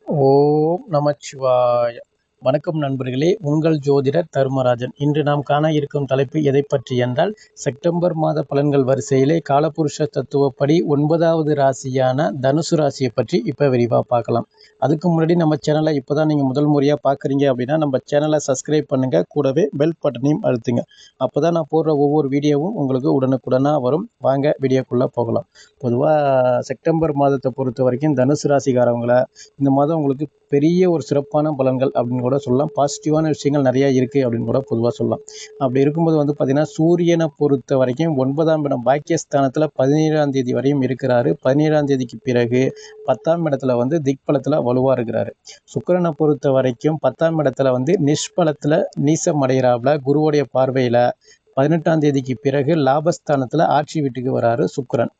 ஓம் நமச்சிவாய! வணக்கம் நண்பர்களே! உங்கள் ஜோதிடர் தர்மராஜன். இன்று நாம் காண இருக்கும் தலைப்பு எதைப் பற்றி என்றால், செப்டம்பர் மாத பலன்கள் வரிசையிலே காலபுருஷ தத்துவப்படி 9வது ராசியான தனுசு ராசியை பற்றி இப்போ விரிவாக பார்க்கலாம். அதுக்கு முன்னாடி நம்ம சேனலை இப்போ தான் நீங்கள் முதல் முறையாக பார்க்குறீங்க அப்படின்னா, நம்ம சேனலை சப்ஸ்கிரைப் பண்ணுங்கள். கூடவே பெல் பட்டனையும் அழுத்துங்க. அப்போ தான் நான் போடுற ஒவ்வொரு வீடியோவும் உங்களுக்கு உடனுக்குடனாக வரும். வாங்க வீடியோக்குள்ளே போகலாம். பொதுவாக செப்டம்பர் மாதத்தை பொறுத்த வரைக்கும் தனுசு ராசிக்காரவங்களை இந்த மாதம் உங்களுக்கு பெரிய ஒரு சிறப்பான பலன்கள் அப்படின்னு கூட சொல்லலாம். பாசிட்டிவான விஷயங்கள் நிறையா இருக்குது அப்படின்னு கூட பொதுவாக சொல்லலாம். அப்படி இருக்கும்போது வந்து பார்த்திங்கன்னா, சூரியனை பொறுத்த வரைக்கும் 9ஆம் இடம் பாக்கியஸ்தானத்தில் 17ஆம் தேதி வரையும் இருக்கிறாரு. 17ஆம் தேதிக்கு பிறகு 10ஆம் இடத்துல வந்து திக்பலத்தில் வலுவாக இருக்கிறாரு. சுக்கிரனை பொறுத்த வரைக்கும் 10ஆம் இடத்துல வந்து நிஷ்பலத்தில் நீசம் அடைகிறாப்புல குருவுடைய பார்வையில் 18ஆம் தேதிக்கு பிறகு லாபஸ்தானத்தில் ஆட்சி வீட்டுக்கு வராரு சுக்கிரன்.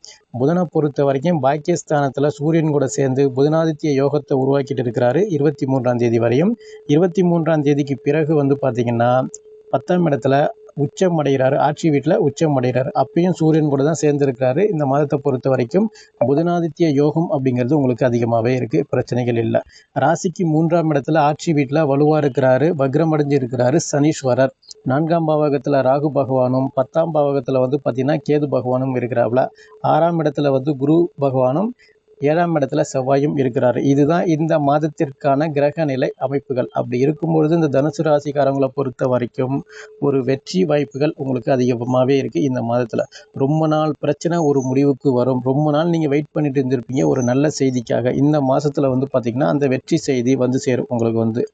புதனை பொறுத்த வரைக்கும் பாக்கியஸ்தானத்தில் சூரியன் கூட சேர்ந்து புதனாதித்ய யோகத்தை உருவாக்கிட்டு இருக்கிறாரு 23ஆம் தேதி வரையும். 23ஆம் தேதிக்கு பிறகு வந்து பார்த்திங்கன்னா 10ஆம் இடத்துல உச்சம் அடைகிறாரு. ஆட்சி வீட்டில் உச்சம் அடைகிறாரு. அப்பயும் சூரியன் கூட தான் சேர்ந்துருக்கிறாரு. இந்த மாதத்தை பொறுத்த வரைக்கும் புதனாதித்ய யோகம் அப்படிங்கிறது உங்களுக்கு அதிகமாகவே இருக்குது. பிரச்சனைகள் இல்லை. ராசிக்கு 3ஆம் இடத்துல ஆட்சி வீட்டில் வலுவாக இருக்கிறாரு. வக்ரம் அடைஞ்சு இருக்கிறாரு சனீஸ்வரர். 4ஆம் பாவகத்தில் ராகு பகவானும் 10ஆம் பாவகத்தில் வந்து பார்த்திங்கன்னா கேது பகவானும் இருக்கிறாப்புல. 6ஆம் இடத்துல வந்து குரு பகவானும் 7ஆம் இடத்துல செவ்வாயும் இருக்கிறாரு. இதுதான் இந்த மாதத்திற்கான கிரக நிலை அமைப்புகள். அப்படி இருக்கும்பொழுது இந்த தனுசு ராசிக்காரங்களை பொறுத்த வரைக்கும் ஒரு வெற்றி வாய்ப்புகள் உங்களுக்கு அதிகமாகவே இருக்குது. இந்த மாதத்தில் ரொம்ப நாள் பிரச்சனை ஒரு முடிவுக்கு வரும். ரொம்ப நாள் நீங்கள் வெயிட் பண்ணிட்டு இருந்திருப்பீங்க ஒரு நல்ல செய்திக்காக. இந்த மாதத்தில் வந்து பார்த்திங்கன்னா அந்த வெற்றி செய்தி வந்து சேரும். உங்களுக்கு வந்து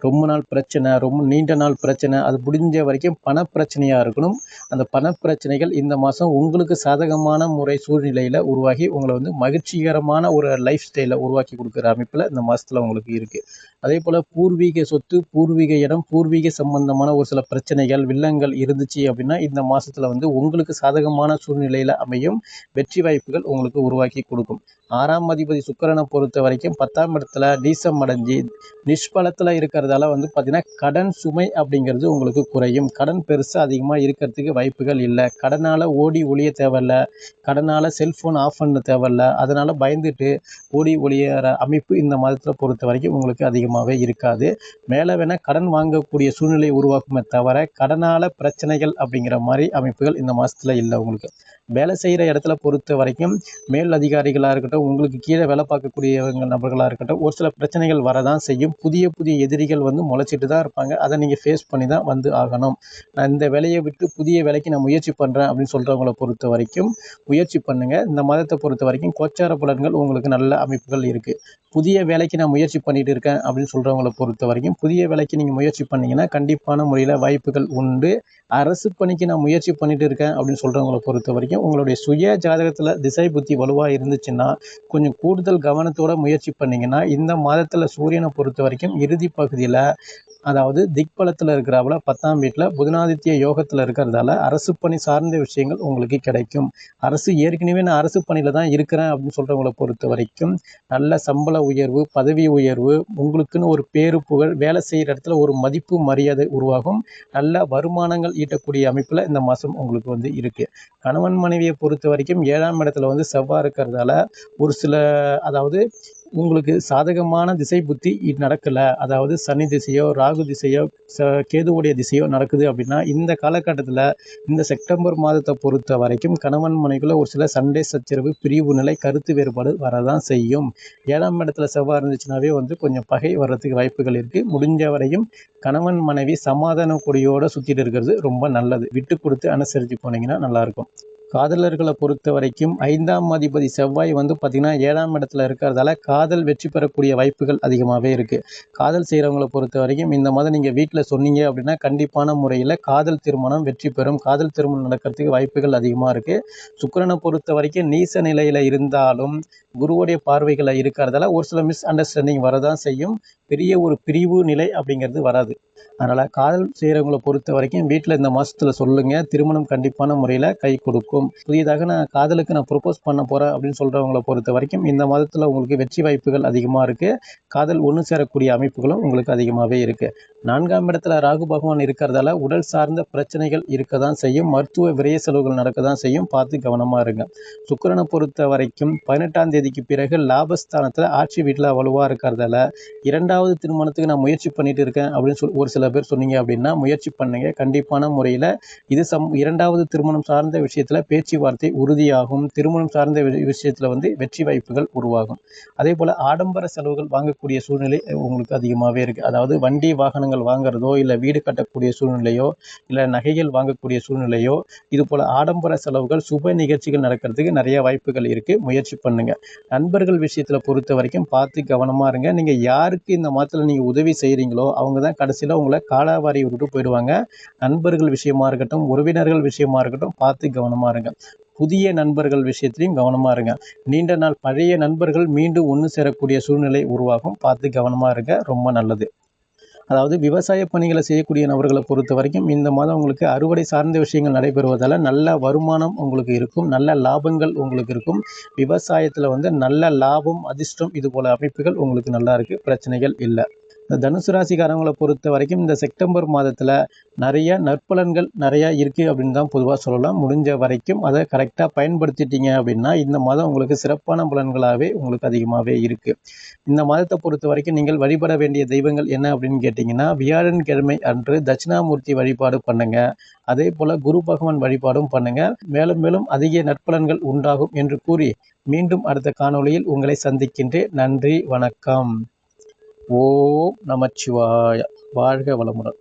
ரொம்ப நாள் பிரச்சனை, ரொம்ப நீண்ட நாள் பிரச்சனை, அது முடிஞ்ச வரைக்கும் பணப்பிரச்சனையாக இருக்கணும். அந்த பணப்பிரச்சனைகள் இந்த மாதம் உங்களுக்கு சாதகமான முறை சூழ்நிலையில் உருவாகி உங்களை வந்து மகிழ்ச்சிகரமான ஒரு லைஃப் ஸ்டைலை உருவாக்கி கொடுக்குற அமைப்பில் இந்த மாதத்தில் உங்களுக்கு இருக்குது. அதே போல் பூர்வீக சொத்து, பூர்வீக இடம், பூர்வீக சம்பந்தமான ஒரு சில பிரச்சனைகள் வில்லங்கள் இருந்துச்சு அப்படின்னா இந்த மாதத்தில் வந்து உங்களுக்கு சாதகமான சூழ்நிலையில் அமையும் வெற்றி வாய்ப்புகள் உங்களுக்கு உருவாக்கி கொடுக்கும். 6ஆம் அதிபதி சுக்கிரனை பொறுத்த வரைக்கும் 10ஆம் இடத்துல நீசம் அடைஞ்சு நிஷ்பலத்தில் இருக்கிறதால வந்து பார்த்திங்கன்னா கடன் சுமை அப்படிங்கிறது உங்களுக்கு குறையும். கடன் பெருசாக அதிகமாக இருக்கிறதுக்கு வாய்ப்புகள் இல்லை. கடனால் ஓடி ஒழிய தேவையில்ல. கடனால் செல்ஃபோன் ஆஃப் பண்ண தேவையில்ல. அதனால் பயந்துட்டு ஓடி ஒழியிற அமைப்பு இந்த மாதத்தில் பொறுத்த வரைக்கும் உங்களுக்கு அதிகமாகவே இருக்காது. மேலே வேணால் கடன் வாங்கக்கூடிய சூழ்நிலை உருவாக்குமே தவிர கடனால் பிரச்சனைகள் அப்படிங்கிற மாதிரி அமைப்புகள் இந்த மாதத்தில் இல்லை. உங்களுக்கு வேலை செய்கிற இடத்துல பொறுத்த வரைக்கும் மேல் அதிகாரிகளாக இருக்கட்டும், உங்களுக்கு கீழே வேலை பார்க்கக்கூடியவங்க நபர்களாக இருக்கட்டும், ஒரு சில பிரச்சனைகள் வரதான் செய்யும். புதிய புதிய எதிரிகள் வந்து முளைச்சிட்டு தான் இருப்பாங்க. அதை நீங்கள் ஃபேஸ் பண்ணி தான் வந்து ஆகணும். நான் இந்த வேலையை விட்டு புதிய வேலைக்கு நான் முயற்சி பண்ணுறேன் அப்படின்னு சொல்கிறவங்கள பொறுத்த வரைக்கும் முயற்சி பண்ணுங்கள். இந்த மாதத்தை பொறுத்த வரைக்கும் கோச்சார பலன்கள் உங்களுக்கு நல்ல அமைப்புகள் இருக்குது. புதிய வேலைக்கு நான் முயற்சி பண்ணிட்டு இருக்கேன் அப்படின்னு சொல்கிறவங்கள பொறுத்த வரைக்கும் புதிய வேலைக்கு நீங்கள் முயற்சி பண்ணிங்கன்னா கண்டிப்பான முறையில் வாய்ப்புகள் உண்டு. அரசு பணிக்கு நான் முயற்சி பண்ணிட்டு இருக்கேன் அப்படின்னு சொல்கிறவங்கள பொறுத்த வரைக்கும் உங்களுடைய சுய ஜாதகத்தில் திசை புத்தி வலுவாக இருந்துச்சுன்னா கொஞ்சம் கூடுதல் கவனத்தோடு முயற்சி பண்ணிங்கன்னா இந்த மாதத்தில் சூரியனை பொறுத்த வரைக்கும் இறுதி பகுதியில் அதாவது திக்பலத்தில் இருக்கிறாப்புல 10ஆம் வீட்டில் புதனாதித்ய யோகத்தில் இருக்கிறதால அரசு பணி சார்ந்த விஷயங்கள் உங்களுக்கு கிடைக்கும். அரசு ஏற்கனவே நான் அரசு பணியில் தான் இருக்கிறேன் அப்படின்னு சொல்கிறவங்கள பொறுத்த வரைக்கும் நல்ல சம்பள உயர்வு, பதவி உயர்வு, உங்களுக்குன்னு ஒரு பேரு புகழ், வேலை செய்கிற இடத்துல ஒரு மதிப்பு மரியாதை உருவாகும். நல்ல வருமானங்கள் ஈட்டக்கூடிய அமைப்பில் இந்த மாதம் உங்களுக்கு வந்து இருக்குது. கணவன் மனைவியை பொறுத்த வரைக்கும் 7ஆம் இடத்துல வந்து செவ்வாய் இருக்கிறதால ஒரு சில அதாவது உங்களுக்கு சாதகமான திசை புத்தி நடக்கலை. அதாவது சனி திசையோ ராகு திசையோ கேதுவுடைய திசையோ நடக்குது அப்படின்னா இந்த காலகட்டத்தில் இந்த செப்டம்பர் மாதத்தை பொறுத்த வரைக்கும் கணவன் மனைவிக்குள்ள ஒரு சில சண்டை சச்சரவு, பிரிவு நிலை, கருத்து வேறுபாடு வரதான் செய்யும். 7ஆம் இடத்துல செவ்வாய் இருந்துச்சுனாவே வந்து கொஞ்சம் பகை வர்றதுக்கு வாய்ப்புகள் இருக்குது. முடிஞ்ச வரையும் கணவன் மனைவி சமாதான கொடியோடு சுற்றிட்டு இருக்கிறது ரொம்ப நல்லது. விட்டு கொடுத்து அனுசரித்து போனீங்கன்னா நல்லாயிருக்கும். காதலர்களை பொறுத்த வரைக்கும் 5ஆம் அதிபதி செவ்வாய் வந்து பார்த்திங்கன்னா 7ஆம் இடத்துல இருக்கிறதால காதல் வெற்றி பெறக்கூடிய வாய்ப்புகள் அதிகமாகவே இருக்குது. காதல் செய்கிறவங்களை பொறுத்த வரைக்கும் இந்த மாதம் நீங்கள் வீட்டில் சொன்னீங்க அப்படின்னா கண்டிப்பான முறையில் காதல் திருமணம் வெற்றி பெறும். காதல் திருமணம் நடக்கிறதுக்கு வாய்ப்புகள் அதிகமாக இருக்குது. சுக்கிரனை பொறுத்த வரைக்கும் நீச நிலையில் இருந்தாலும் குருவுடைய பார்வைகளை இருக்கிறதால ஒரு சில மிஸ் அண்டர்ஸ்டாண்டிங் வரதான் செய்யும். பெரிய ஒரு பிரிவு நிலை அப்படிங்கிறது வராது. அதனால் காதல் செய்கிறவங்களை பொறுத்த வரைக்கும் வீட்டில் இந்த மாதத்தில் சொல்லுங்கள். திருமணம் கண்டிப்பான முறையில் கை கொடுக்கும். புதியதாக நான் காதலுக்கு நான் ப்ரொப்போஸ் பண்ண போகிறேன் அப்படின்னு சொல்கிறவங்கள பொறுத்த வரைக்கும் இந்த மாதத்தில் உங்களுக்கு வெற்றி வாய்ப்புகள் அதிகமாக இருக்குது. காதல் ஒன்று சேரக்கூடிய அமைப்புகளும் உங்களுக்கு அதிகமாகவே இருக்குது. 4ஆம் இடத்துல ராகு பகவான் இருக்கிறதால உடல் சார்ந்த பிரச்சனைகள் இருக்க தான் செய்யும். மருத்துவ விரய செலவுகள் நடக்க தான் செய்யும். பார்த்து கவனமாக இருங்க. சுக்கிரனை பொறுத்த வரைக்கும் 18ஆம் தேதி தேதிக்கு பிறகு லாபஸ்தானத்தில் ஆட்சி வீட்டில் வலுவாக இருக்கிறதால 2வது திருமணத்துக்கு நான் முயற்சி பண்ணிட்டு இருக்கேன் அப்படின்னு ஒரு சில பேர் சொன்னீங்க அப்படின்னா முயற்சி பண்ணுங்க. கண்டிப்பான முறையில் இது 2வது திருமணம் சார்ந்த விஷயத்தில் பேச்சுவார்த்தை உறுதியாகும். திருமணம் சார்ந்த விஷயத்தில் வெற்றி வாய்ப்புகள் உருவாகும். அதே போல் ஆடம்பர செலவுகள் வாங்கக்கூடிய சூழ்நிலை உங்களுக்கு அதிகமாகவே இருக்குது. அதாவது வண்டி வாகனங்கள் வாங்குறதோ இல்லை வீடு கட்டக்கூடிய சூழ்நிலையோ இல்லை நகைகள் வாங்கக்கூடிய சூழ்நிலையோ இது போல் ஆடம்பர செலவுகள் சுப நிகழ்ச்சிகள் நடக்கிறதுக்கு நிறைய வாய்ப்புகள் இருக்குது. முயற்சி பண்ணுங்க. நண்பர்கள் விஷயத்தில் பொறுத்த வரைக்கும் பார்த்து கவனமாக இருங்க. நீங்கள் யாருக்கு இந்த மாதத்தில் நீங்கள் உதவி செய்கிறீங்களோ அவங்க தான் கடைசியில் உங்களை காலாவாரி விட்டுட்டு போயிடுவாங்க. நண்பர்கள் விஷயமா இருக்கட்டும், உறவினர்கள் விஷயமா இருக்கட்டும், பார்த்து கவனமாக இருங்க. புதிய நண்பர்கள் விஷயத்திலையும் கவனமாக இருங்க. நீண்ட நாள் பழைய நண்பர்கள் மீண்டும் ஒன்று சேரக்கூடிய சூழ்நிலை உருவாகும். பார்த்து கவனமாக இருங்க. ரொம்ப நல்லது. அதாவது விவசாய பணிகளை செய்யக்கூடிய நபர்களை பொறுத்த வரைக்கும் இந்த மாதம் உங்களுக்கு அறுவடை சார்ந்த விஷயங்கள் நடைபெறுவதால் நல்ல வருமானம் உங்களுக்கு இருக்கும். நல்ல லாபங்கள் உங்களுக்கு இருக்கும். விவசாயத்தில் நல்ல லாபம், அதிர்ஷ்டம் இது போல அமைப்புகள் உங்களுக்கு நல்லா இருக்குது. பிரச்சனைகள் இல்லை. இந்த தனுசு ராசிக்காரங்களை பொறுத்த வரைக்கும் இந்த செப்டம்பர் மாதத்தில் நிறைய நற்பலன்கள் நிறையா இருக்குது அப்படின்னு தான் பொதுவாக சொல்லலாம். முடிஞ்ச வரைக்கும் அதை கரெக்டாக பயன்படுத்திட்டீங்க அப்படின்னா இந்த மாதம் உங்களுக்கு சிறப்பான பலன்களாகவே உங்களுக்கு அதிகமாகவே இருக்குது. இந்த மாதத்தை பொறுத்த வரைக்கும் நீங்கள் வழிபட வேண்டிய தெய்வங்கள் என்ன அப்படின்னு கேட்டிங்கன்னா, வியாழன்கிழமை அன்று தட்சிணாமூர்த்தி வழிபாடு பண்ணுங்க. அதே போல் குரு பகவான் வழிபாடும் பண்ணுங்க. மேலும் மேலும் அதிக நற்பலன்கள் உண்டாகும் என்று கூறி மீண்டும் அடுத்த காணொளியில் உங்களை சந்திக்கின்றேன். நன்றி, வணக்கம். ஓம் நமச்சிவாய. வாழ்க வளமுடன்.